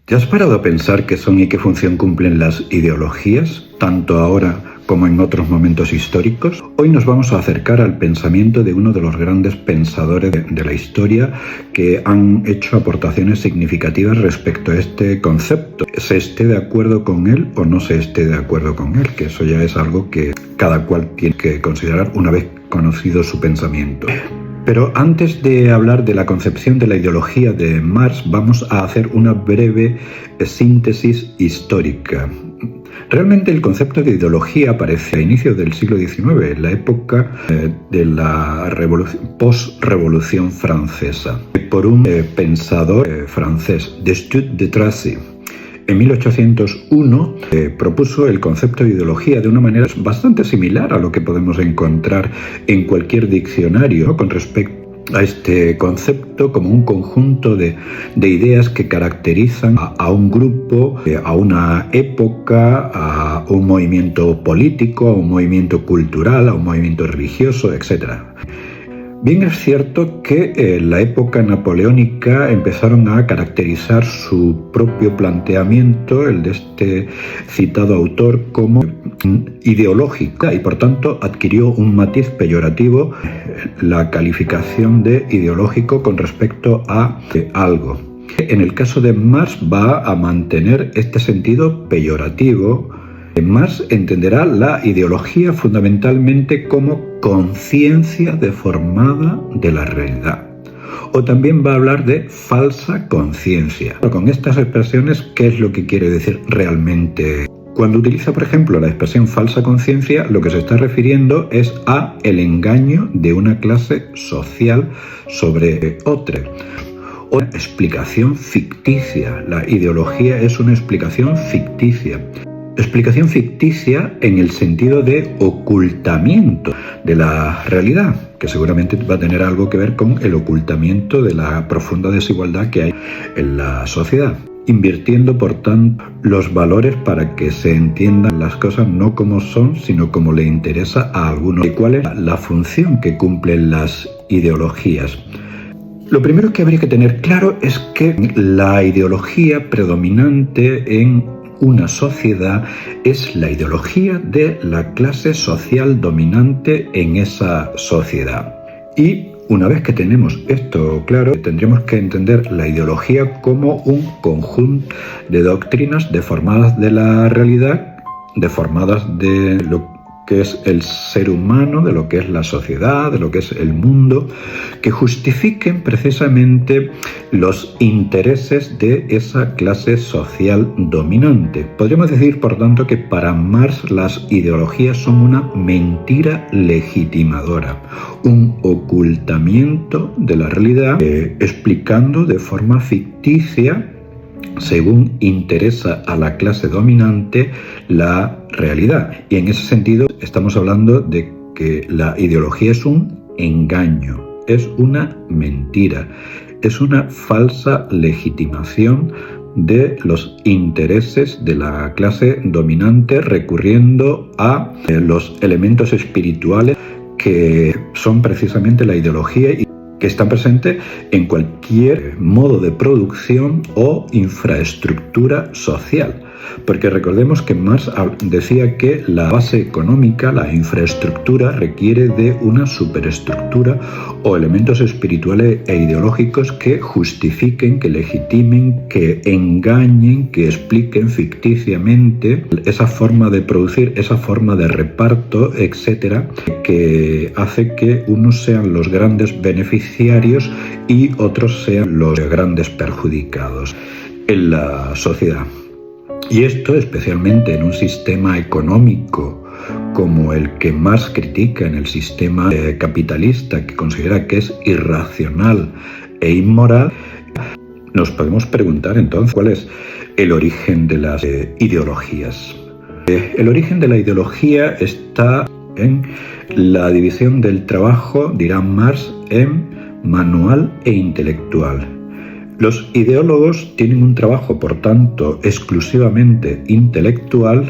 ¿Te has parado a pensar qué son y qué función cumplen las ideologías, tanto ahora como en otros momentos históricos? Hoy nos vamos a acercar al pensamiento de uno de los grandes pensadores de la historia que han hecho aportaciones significativas respecto a este concepto. Se esté de acuerdo con él o no se esté de acuerdo con él, que eso ya es algo que cada cual tiene que considerar una vez conocido su pensamiento. Pero antes de hablar de la concepción de la ideología de Marx, vamos a hacer una breve síntesis histórica. Realmente el concepto de ideología aparece a inicios del siglo XIX, en la época de la post-revolución francesa, por un pensador francés, Destutt de Tracy. En 1801 propuso el concepto de ideología de una manera bastante similar a lo que podemos encontrar en cualquier diccionario, ¿no?, con respecto a este concepto como un conjunto de ideas que caracterizan a un grupo, a una época, a un movimiento político, a un movimiento cultural, a un movimiento religioso, etc. Bien es cierto que en la época napoleónica empezaron a caracterizar su propio planteamiento, el de este citado autor, como ideológica y por tanto adquirió un matiz peyorativo la calificación de ideológico con respecto a algo. En el caso de Marx va a mantener este sentido peyorativo. Marx entenderá la ideología fundamentalmente como conciencia deformada de la realidad. O también va a hablar de falsa conciencia. Con estas expresiones, ¿qué es lo que quiere decir realmente? Cuando utiliza, por ejemplo, la expresión falsa conciencia, lo que se está refiriendo es a el engaño de una clase social sobre otra. Una explicación ficticia. La ideología es una explicación ficticia. Explicación ficticia en el sentido de ocultamiento de la realidad, que seguramente va a tener algo que ver con el ocultamiento de la profunda desigualdad que hay en la sociedad, invirtiendo por tanto los valores para que se entiendan las cosas no como son, sino como le interesa a algunos. ¿Y cuál es la función que cumplen las ideologías? Lo primero que habría que tener claro es que la ideología predominante en una sociedad es la ideología de la clase social dominante en esa sociedad. Y una vez que tenemos esto claro, tendremos que entender la ideología como un conjunto de doctrinas deformadas de la realidad, deformadas de lo que es el ser humano, de lo que es la sociedad, de lo que es el mundo, que justifiquen precisamente los intereses de esa clase social dominante. Podríamos decir, por tanto, que para Marx las ideologías son una mentira legitimadora, un ocultamiento de la realidad, explicando de forma ficticia, según interesa a la clase dominante, la realidad. Y en ese sentido estamos hablando de que la ideología es un engaño, es una mentira, es una falsa legitimación de los intereses de la clase dominante recurriendo a los elementos espirituales que son precisamente la ideología y que están presentes en cualquier modo de producción o infraestructura social. Porque recordemos que Marx decía que la base económica, la infraestructura, requiere de una superestructura o elementos espirituales e ideológicos que justifiquen, que legitimen, que engañen, que expliquen ficticiamente esa forma de producir, esa forma de reparto, etcétera, que hace que unos sean los grandes beneficiarios y otros sean los grandes perjudicados en la sociedad. Y esto especialmente en un sistema económico como el que Marx critica, en el sistema capitalista, que considera que es irracional e inmoral. Nos podemos preguntar entonces cuál es el origen de las ideologías. El origen de la ideología está en la división del trabajo, dirá Marx, en manual e intelectual. Los ideólogos tienen un trabajo, por tanto, exclusivamente intelectual,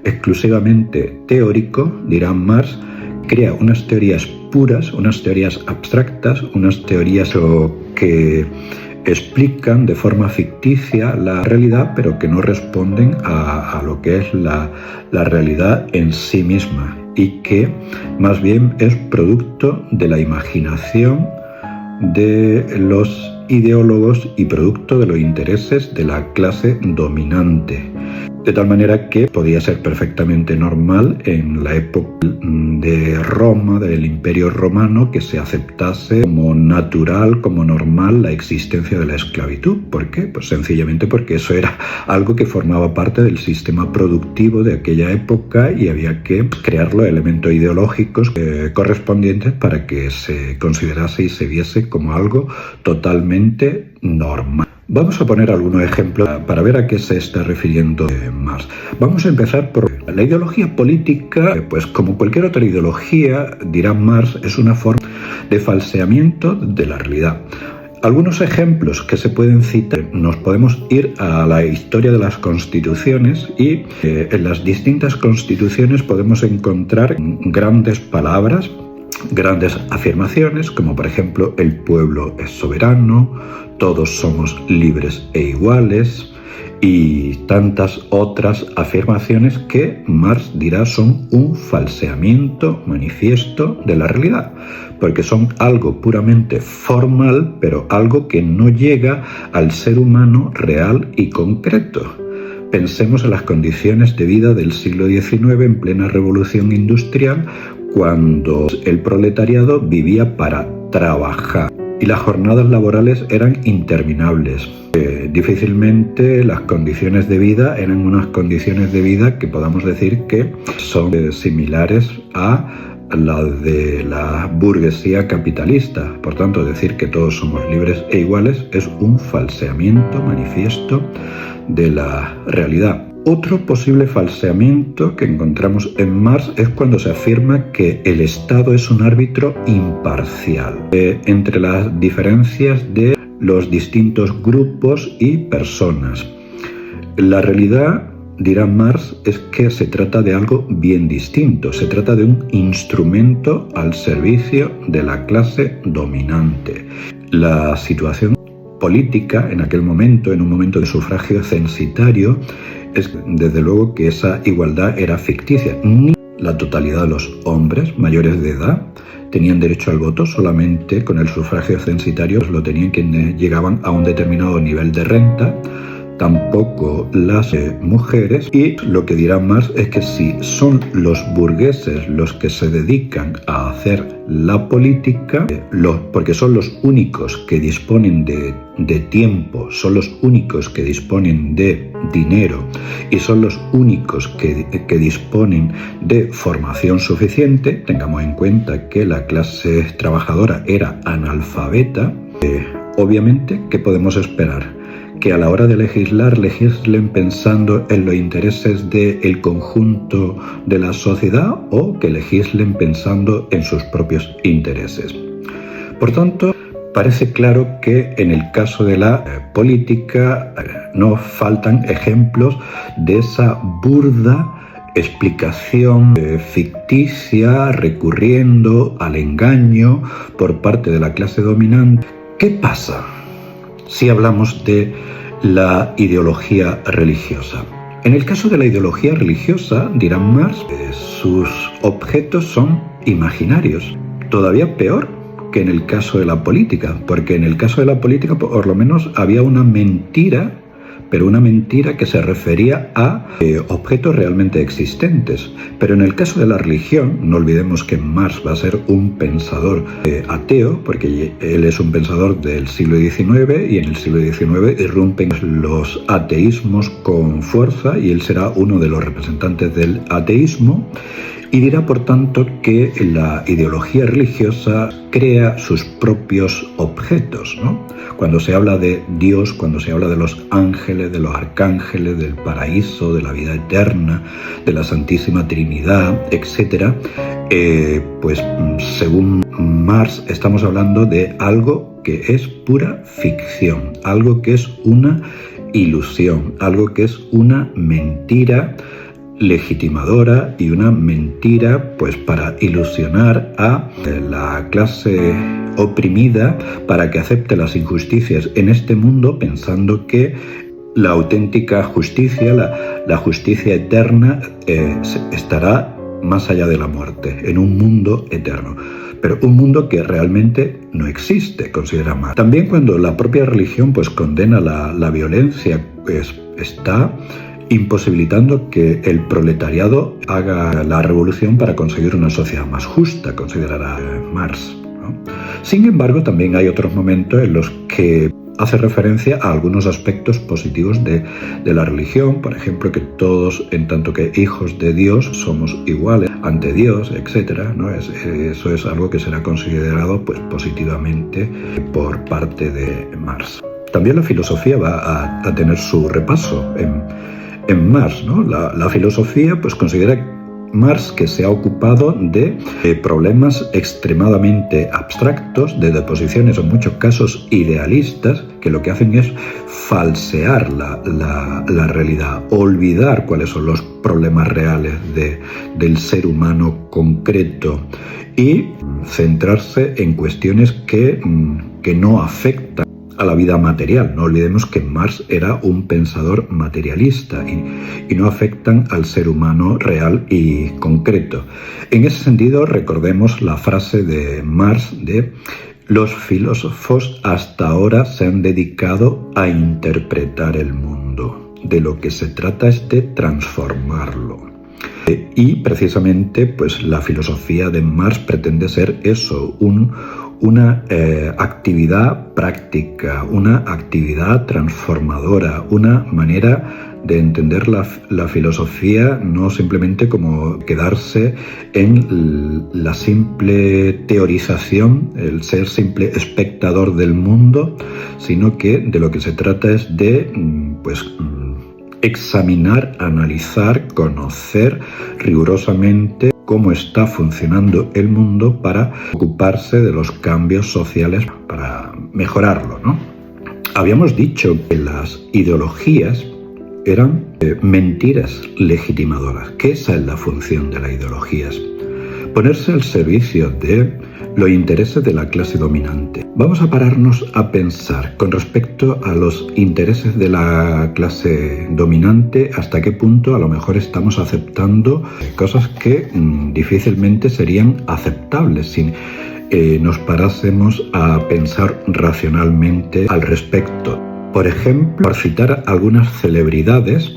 exclusivamente teórico, dirá Marx, crea unas teorías puras, unas teorías abstractas, unas teorías que explican de forma ficticia la realidad, pero que no responden a lo que es la realidad en sí misma, y que más bien es producto de la imaginación de los ideólogos y producto de los intereses de la clase dominante. De tal manera que podía ser perfectamente normal en la época de Roma, del Imperio Romano, que se aceptase como natural, como normal, la existencia de la esclavitud. ¿Por qué? Pues sencillamente porque eso era algo que formaba parte del sistema productivo de aquella época y había que crear los elementos ideológicos correspondientes para que se considerase y se viese como algo totalmente normal. Vamos a poner algunos ejemplos para ver a qué se está refiriendo Marx. Vamos a empezar por la ideología política. Pues como cualquier otra ideología, dirá Marx, es una forma de falseamiento de la realidad. Algunos ejemplos que se pueden citar, nos podemos ir a la historia de las constituciones y en las distintas constituciones podemos encontrar grandes palabras, grandes afirmaciones, como por ejemplo el pueblo es soberano, todos somos libres e iguales, y tantas otras afirmaciones que Marx dirá son un falseamiento manifiesto de la realidad, porque son algo puramente formal, pero algo que no llega al ser humano real y concreto. Pensemos en las condiciones de vida del siglo XIX en plena revolución industrial, cuando el proletariado vivía para trabajar y las jornadas laborales eran interminables. Difícilmente las condiciones de vida eran unas condiciones de vida que podamos decir que son similares a las de la burguesía capitalista. Por tanto, decir que todos somos libres e iguales es un falseamiento manifiesto de la realidad. Otro posible falseamiento que encontramos en Marx es cuando se afirma que el Estado es un árbitro imparcial entre las diferencias de los distintos grupos y personas. La realidad, dirá Marx, es que se trata de algo bien distinto. Se trata de un instrumento al servicio de la clase dominante. La situación política en aquel momento, en un momento de sufragio censitario, es desde luego que esa igualdad era ficticia. Ni la totalidad de los hombres mayores de edad tenían derecho al voto, solamente con el sufragio censitario lo tenían quienes llegaban a un determinado nivel de renta, tampoco las mujeres. Y lo que dirá Marx es que si son los burgueses los que se dedican a hacer la política, porque son los únicos que disponen de tiempo, son los únicos que disponen de dinero y son los únicos que disponen de formación suficiente, tengamos en cuenta que la clase trabajadora era analfabeta, obviamente, ¿qué podemos esperar? Que a la hora de legislar, legislen pensando en los intereses del conjunto de la sociedad o que legislen pensando en sus propios intereses. Por tanto, parece claro que en el caso de la política no faltan ejemplos de esa burda explicación ficticia recurriendo al engaño por parte de la clase dominante. ¿Qué pasa si hablamos de la ideología religiosa? En el caso de la ideología religiosa, dirá Marx, sus objetos son imaginarios. Todavía peor que en el caso de la política, porque en el caso de la política por lo menos había una mentira, pero una mentira que se refería a objetos realmente existentes. Pero en el caso de la religión, no olvidemos que Marx va a ser un pensador ateo, porque él es un pensador del siglo XIX y en el siglo XIX irrumpen los ateísmos con fuerza y él será uno de los representantes del ateísmo. Y dirá, por tanto, que la ideología religiosa crea sus propios objetos, ¿no? Cuando se habla de Dios, cuando se habla de los ángeles, de los arcángeles, del paraíso, de la vida eterna, de la Santísima Trinidad, etc., pues según Marx estamos hablando de algo que es pura ficción, algo que es una ilusión, algo que es una mentira legitimadora y una mentira pues para ilusionar a la clase oprimida para que acepte las injusticias en este mundo, pensando que la auténtica justicia, la justicia eterna, estará más allá de la muerte, en un mundo eterno. Pero un mundo que realmente no existe, considera Marx. También cuando la propia religión pues condena la violencia, pues está imposibilitando que el proletariado haga la revolución para conseguir una sociedad más justa, considerará Marx, ¿no? Sin embargo, también hay otros momentos en los que hace referencia a algunos aspectos positivos de la religión, por ejemplo, que todos, en tanto que hijos de Dios, somos iguales ante Dios, etc., ¿no? Eso es algo que será considerado pues, positivamente por parte de Marx. También la filosofía va a tener su repaso en Marx, ¿no? La filosofía pues, considera Marx que se ha ocupado de problemas extremadamente abstractos, de posiciones en muchos casos idealistas, que lo que hacen es falsear la realidad, olvidar cuáles son los problemas reales del ser humano concreto y centrarse en cuestiones que no afectan a la vida material. No olvidemos que Marx era un pensador materialista y no afectan al ser humano real y concreto. En ese sentido, recordemos la frase de Marx de: los filósofos hasta ahora se han dedicado a interpretar el mundo. De lo que se trata es de transformarlo. Y precisamente pues, la filosofía de Marx pretende ser eso, una actividad práctica, una actividad transformadora, una manera de entender la filosofía no simplemente como quedarse en la simple teorización, el ser simple espectador del mundo, sino que de lo que se trata es de examinar, analizar, conocer rigurosamente cómo está funcionando el mundo para ocuparse de los cambios sociales, para mejorarlo, ¿no? Habíamos dicho que las ideologías eran mentiras legitimadoras, que esa es la función de las ideologías: ponerse al servicio de los intereses de la clase dominante. Vamos a pararnos a pensar con respecto a los intereses de la clase dominante, hasta qué punto a lo mejor estamos aceptando cosas que difícilmente serían aceptables si nos parásemos a pensar racionalmente al respecto. Por ejemplo, por citar algunas celebridades,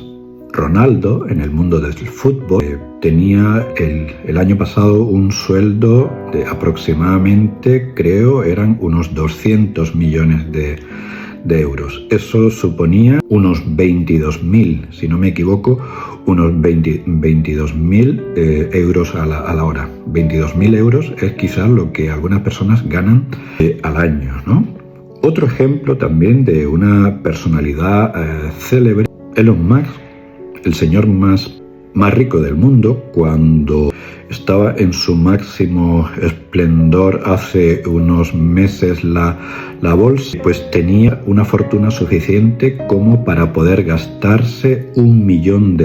Ronaldo, en el mundo del fútbol, tenía el año pasado un sueldo de aproximadamente, creo, eran unos 200 millones de euros. Eso suponía unos 22.000, si no me equivoco, unos 22.000 euros a la hora. 22.000 euros es quizás lo que algunas personas ganan al año, ¿no? Otro ejemplo también de una personalidad célebre, Elon Musk, el señor más rico del mundo, cuando estaba en su máximo esplendor hace unos meses la bolsa, pues tenía una fortuna suficiente como para poder gastarse $1 millón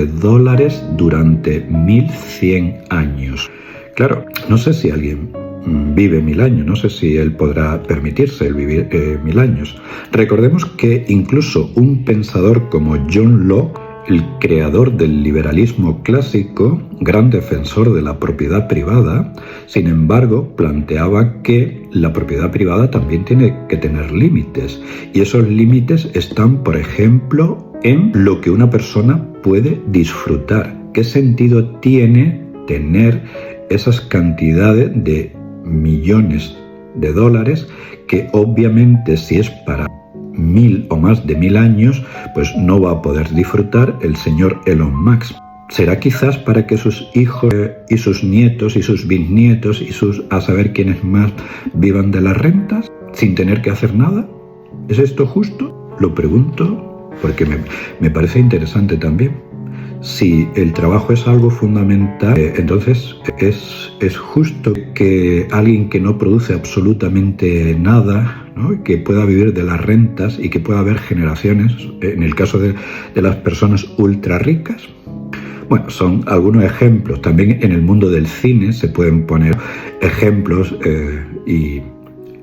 durante 1100 años. Claro, no sé si alguien vive 1000 años, no sé si él podrá permitirse el vivir 1000 años. Recordemos que incluso un pensador como John Locke, el creador del liberalismo clásico, gran defensor de la propiedad privada, sin embargo, planteaba que la propiedad privada también tiene que tener límites. Y esos límites están, por ejemplo, en lo que una persona puede disfrutar. ¿Qué sentido tiene tener esas cantidades de millones de dólares que obviamente, si es para 1000 o más de 1000 años, pues no va a poder disfrutar el señor Elon Musk? ¿Será quizás para que sus hijos y sus nietos y sus bisnietos y a saber quiénes más vivan de las rentas sin tener que hacer nada? ¿Es esto justo? Lo pregunto porque me parece interesante también. Si el trabajo es algo fundamental, entonces es justo que alguien que no produce absolutamente nada, ¿no?, que pueda vivir de las rentas y que pueda haber generaciones, en el caso de las personas ultra ricas. Bueno, son algunos ejemplos. También en el mundo del cine se pueden poner ejemplos y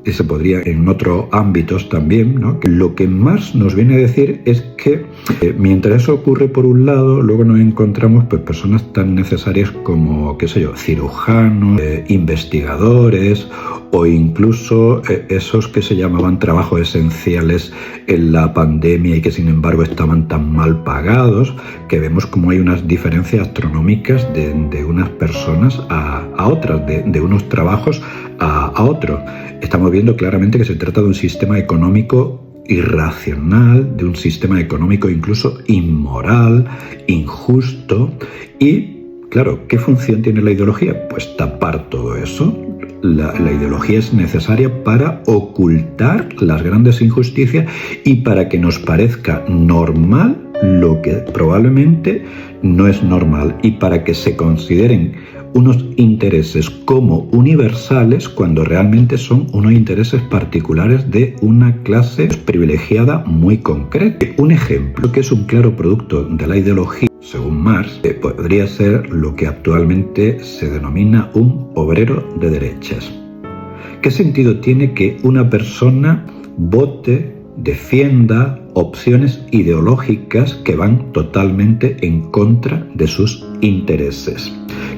y se podría en otros ámbitos también, ¿no? Lo que Marx nos viene a decir es que mientras eso ocurre por un lado, luego nos encontramos pues, personas tan necesarias como, qué sé yo, cirujanos, investigadores o incluso esos que se llamaban trabajos esenciales en la pandemia y que sin embargo estaban tan mal pagados, que vemos como hay unas diferencias astronómicas de unas personas a otras, de unos trabajos a otros. Estamos viendo claramente que se trata de un sistema económico irracional, de un sistema económico incluso inmoral, injusto y, claro, ¿qué función tiene la ideología? Pues tapar todo eso. La ideología es necesaria para ocultar las grandes injusticias y para que nos parezca normal lo que probablemente no es normal y para que se consideren unos intereses como universales cuando realmente son unos intereses particulares de una clase privilegiada muy concreta. Un ejemplo que es un claro producto de la ideología, según Marx, podría ser lo que actualmente se denomina un obrero de derechas. ¿Qué sentido tiene que una persona vote, defienda opciones ideológicas que van totalmente en contra de sus intereses,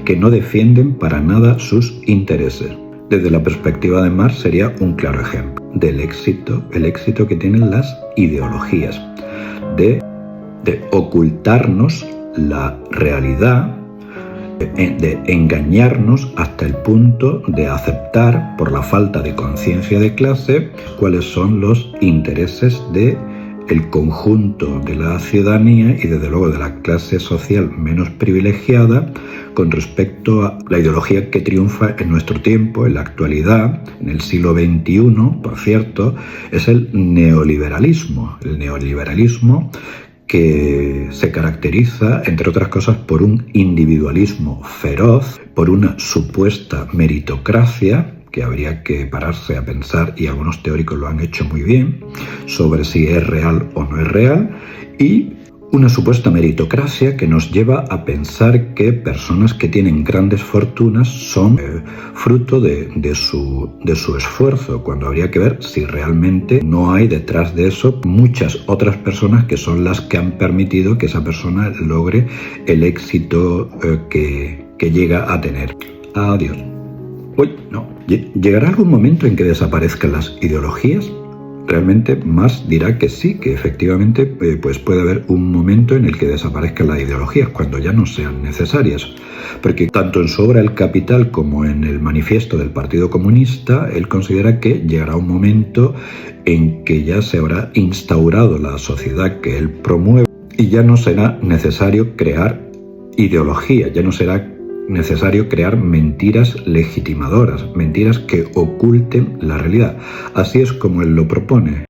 que no defienden para nada sus intereses? Desde la perspectiva de Marx sería un claro ejemplo del éxito, el éxito que tienen las ideologías, de ocultarnos la realidad, de engañarnos hasta el punto de aceptar, por la falta de conciencia de clase, cuáles son los intereses de el conjunto de la ciudadanía y desde luego de la clase social menos privilegiada con respecto a la ideología que triunfa en nuestro tiempo, en la actualidad, en el siglo XXI, por cierto, es el neoliberalismo. El neoliberalismo que se caracteriza, entre otras cosas, por un individualismo feroz, por una supuesta meritocracia, que habría que pararse a pensar, y algunos teóricos lo han hecho muy bien, sobre si es real o no es real, y una supuesta meritocracia que nos lleva a pensar que personas que tienen grandes fortunas son fruto de su esfuerzo, cuando habría que ver si realmente no hay detrás de eso muchas otras personas que son las que han permitido que esa persona logre el éxito que llega a tener. Adiós. Uy, no. ¿Llegará algún momento en que desaparezcan las ideologías? Realmente Marx dirá que sí, que efectivamente pues puede haber un momento en el que desaparezcan las ideologías, cuando ya no sean necesarias. Porque tanto en su obra El Capital como en el manifiesto del Partido Comunista, él considera que llegará un momento en que ya se habrá instaurado la sociedad que él promueve y ya no será necesario crear ideología, ya no será necesario crear mentiras legitimadoras, mentiras que oculten la realidad. Así es como él lo propone.